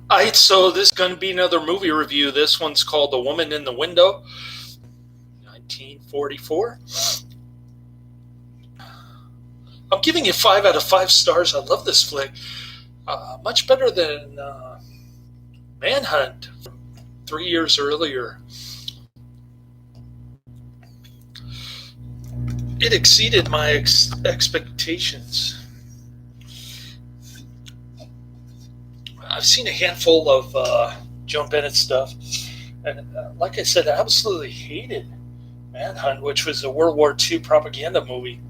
Alright, so this is going to be another movie review. This one's called The Woman in the Window, 1944. I'm giving it 5 out of 5 stars. I love this flick. Much better than Manhunt from 3 years earlier. It exceeded my expectations. I've seen a handful of Joan Bennett stuff, and like I said, I absolutely hated Manhunt, which was a World War II propaganda movie.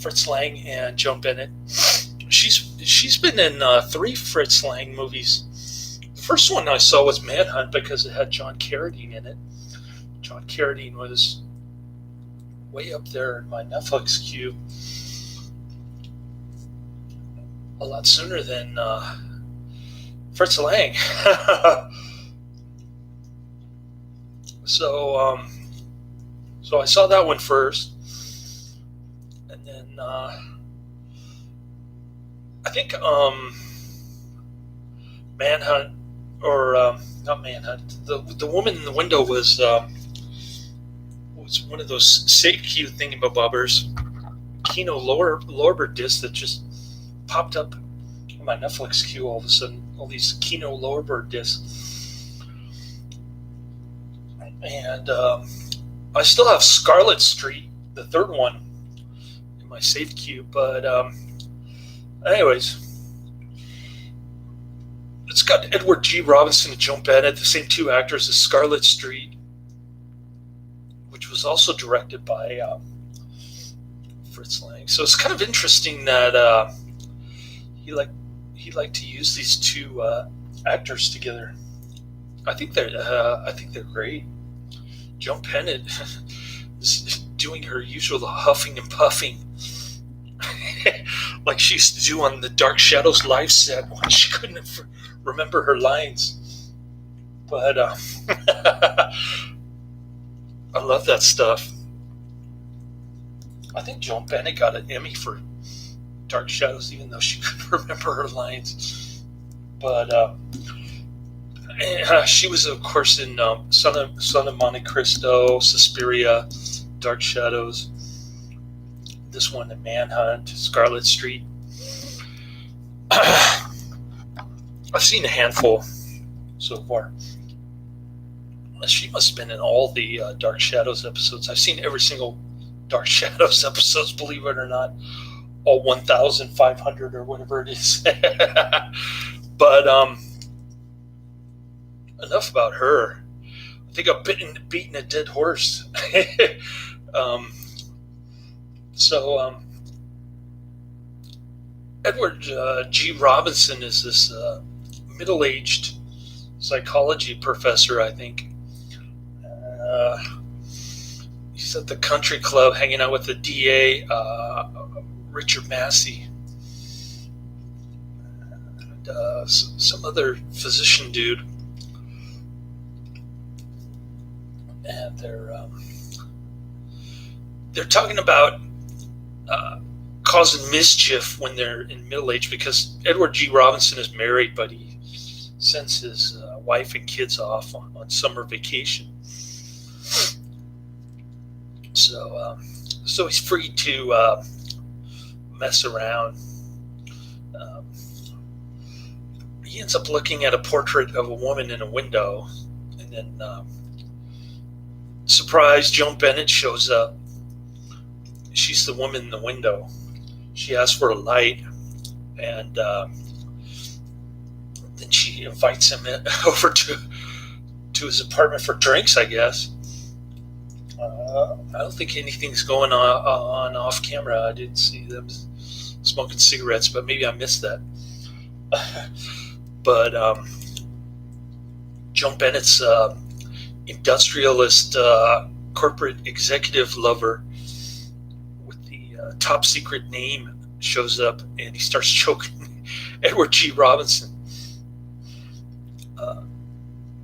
Fritz Lang and Joan Bennett. She's been in 3 Fritz Lang movies. The first one I saw was Manhunt because it had John Carradine in it. John Carradine was way up there in my Netflix queue a lot sooner than Fritz Lang. so I saw that one first, and then I think Manhunt, or not Manhunt. The Woman in the Window was one of those save queue thingamabobbers, Kino Lorber discs that just popped up in my Netflix queue all of a sudden. All these Kino Lorber discs, and I still have Scarlet Street, the third one, in my save queue. But anyways, it's got Edward G. Robinson and Joan Bennett, the same 2 actors as Scarlet Street, which was also directed by Fritz Lang. So it's kind of interesting that he liked to use these 2 actors together. I think they're great. Joan Bennett is doing her usual huffing and puffing, like she used to do on the Dark Shadows live set when she couldn't remember her lines. But I love that stuff. I think Joan Bennett got an Emmy for Dark Shadows, even though she couldn't remember her lines. But she was, of course, in Son of Monte Cristo, Suspiria, Dark Shadows. This one in Manhunt, Scarlet Street. I've seen a handful so far. She must have been in all the Dark Shadows episodes. I've seen every single Dark Shadows episodes, believe it or not. All 1,500 or whatever it is. But enough about her. I think I've beaten a dead horse. Edward G. Robinson is this middle-aged psychology professor, I think. He's at the country club hanging out with the DA, Richard Massey, and some other physician dude. And they're talking about causing mischief when they're in middle age, because Edward G. Robinson is married, but he sends his wife and kids off on summer vacation. So he's free to mess around. He ends up looking at a portrait of a woman in a window, and then surprise, Joan Bennett shows up. She's the woman in the window. She asks for a light, and then she invites him over to his apartment for drinks, I guess. I don't think anything's going on off camera. I didn't see them smoking cigarettes, but maybe I missed that. But Joan Bennett's industrialist corporate executive lover with the top secret name shows up, and he starts choking Edward G. Robinson.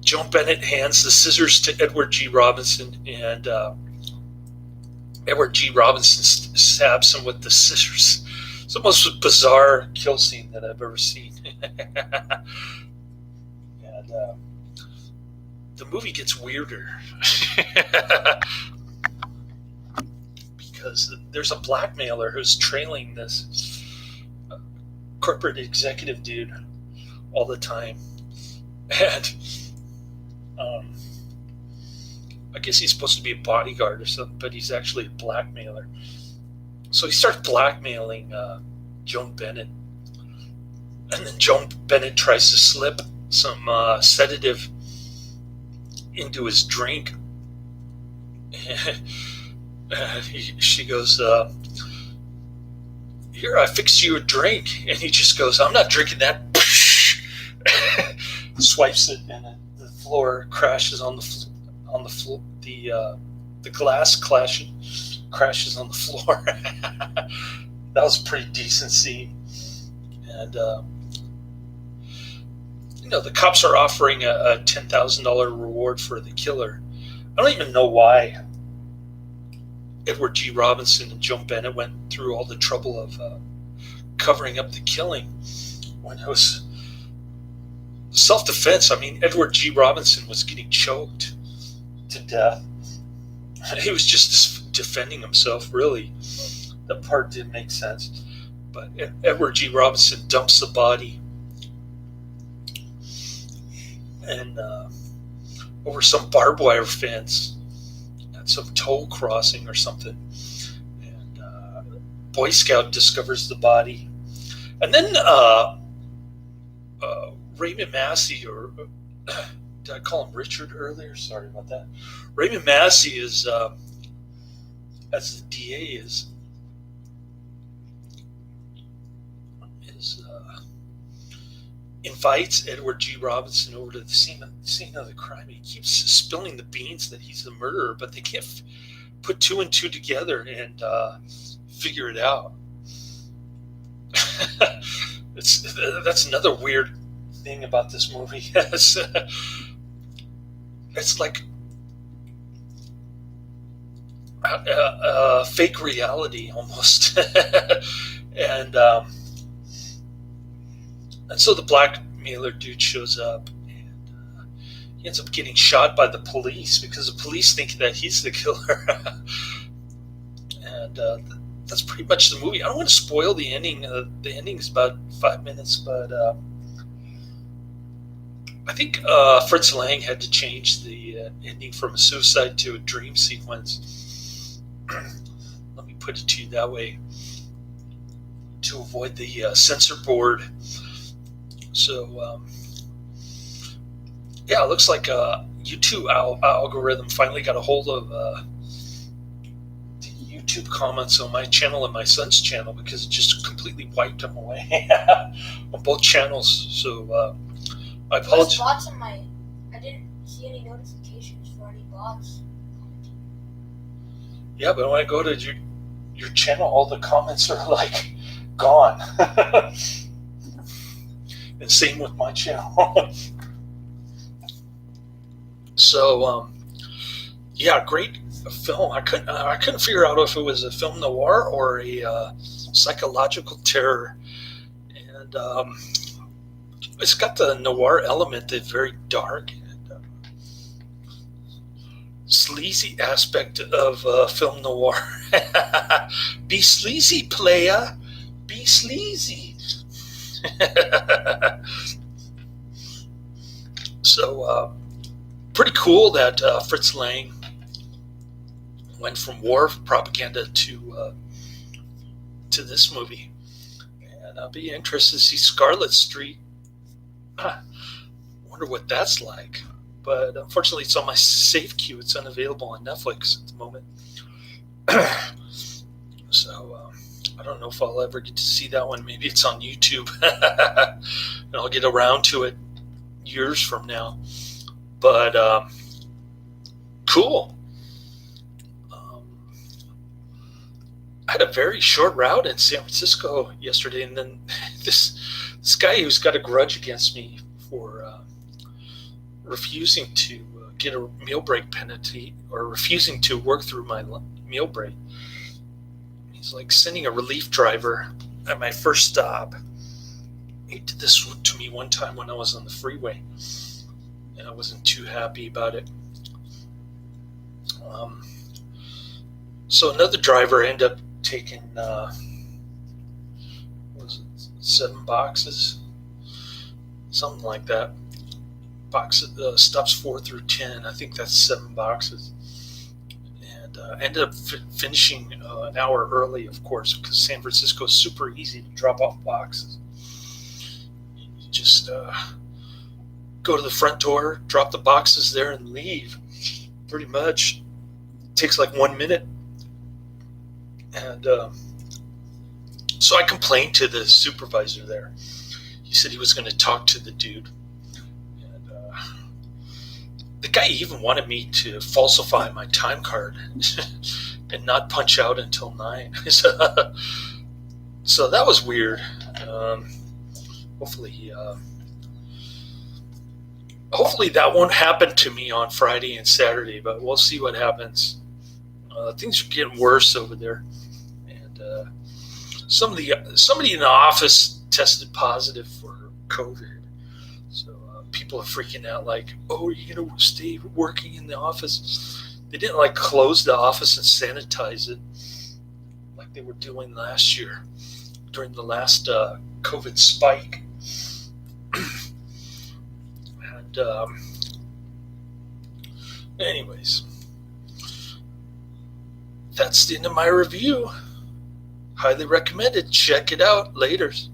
Joan Bennett hands the scissors to Edward G. Robinson, and Edward G. Robinson stabs him with the scissors It's the most bizarre kill scene that I've ever seen. And the movie gets weirder because there's a blackmailer who's trailing this corporate executive dude all the time. And I guess he's supposed to be a bodyguard or something, but he's actually a blackmailer. So he starts blackmailing Joan Bennett. And then Joan Bennett tries to slip some sedative into his drink. She goes, here, I fixed you a drink. And he just goes, I'm not drinking that. Swipes it, and the floor crashes on the floor. The glass crashes on the floor. That was a pretty decent scene. And the cops are offering a $10,000 reward for the killer. I don't even know why Edward G. Robinson and Joan Bennett went through all the trouble of covering up the killing when it was self-defense. I mean, Edward G. Robinson was getting choked to death. He was just defending himself, really. That part didn't make sense. But Edward G. Robinson dumps the body and over some barbed wire fence at some toll crossing or something. And Boy Scout discovers the body. And then Raymond Massey, or did I call him Richard earlier? Sorry about that. Raymond Massey is, as the DA is invites Edward G. Robinson over to the scene of the crime. He keeps spilling the beans that he's the murderer, but they can't put two and two together and figure it out. That's another weird thing about this movie. It's like a fake reality almost. And so the blackmailer dude shows up, and he ends up getting shot by the police because the police think that he's the killer. And that's pretty much the movie. I don't want to spoil the ending. The ending's about 5 minutes, but I think Fritz Lang had to change the ending from a suicide to a dream sequence. Let me put it to you that way, to avoid the censor board. So, yeah, it looks like YouTube algorithm finally got a hold of the YouTube comments on my channel and my son's channel, because it just completely wiped them away on both channels. So I apologize. Bots on I didn't see any notifications for any bots. Yeah, but when I go to your channel, all the comments are like gone. And same with my channel. So, yeah, great film. I couldn't figure out if it was a film noir or a psychological terror. And it's got the noir element, the very dark and sleazy aspect of film noir. Be sleazy, playa. Be sleazy. So, pretty cool that Fritz Lang went from war propaganda to this movie. And I'll be interested to see Scarlet Street. Wonder what that's like. But unfortunately, it's on my safe queue. It's unavailable on Netflix at the moment. So, I don't know if I'll ever get to see that one. Maybe it's on YouTube. And I'll get around to it years from now. But cool. I had a very short route in San Francisco yesterday, and then this guy who's got a grudge against me for refusing to get a meal break penalty, or refusing to work through my meal break. He's like sending a relief driver at my first stop. He did this to me one time when I was on the freeway, and I wasn't too happy about it. So another driver ended up taking, was it 7 boxes? Something like that. Stops 4 through 10. I think that's 7 boxes. And ended up finishing an hour early, of course, because San Francisco is super easy to drop off boxes. You just go to the front door, drop the boxes there, and leave. Pretty much. It takes like 1 minute. And so I complained to the supervisor there. He said he was going to talk to the dude. And the guy even wanted me to falsify my time card and not punch out until 9. So that was weird. Hopefully that won't happen to me on Friday and Saturday, but we'll see what happens. Things are getting worse over there. And somebody in the office tested positive for COVID. So people are freaking out like, oh, are you going to stay working in the office? They didn't like close the office and sanitize it like they were doing last year during the last COVID spike. And anyways, that's the end of my review. Highly recommended. Check it out. Laters.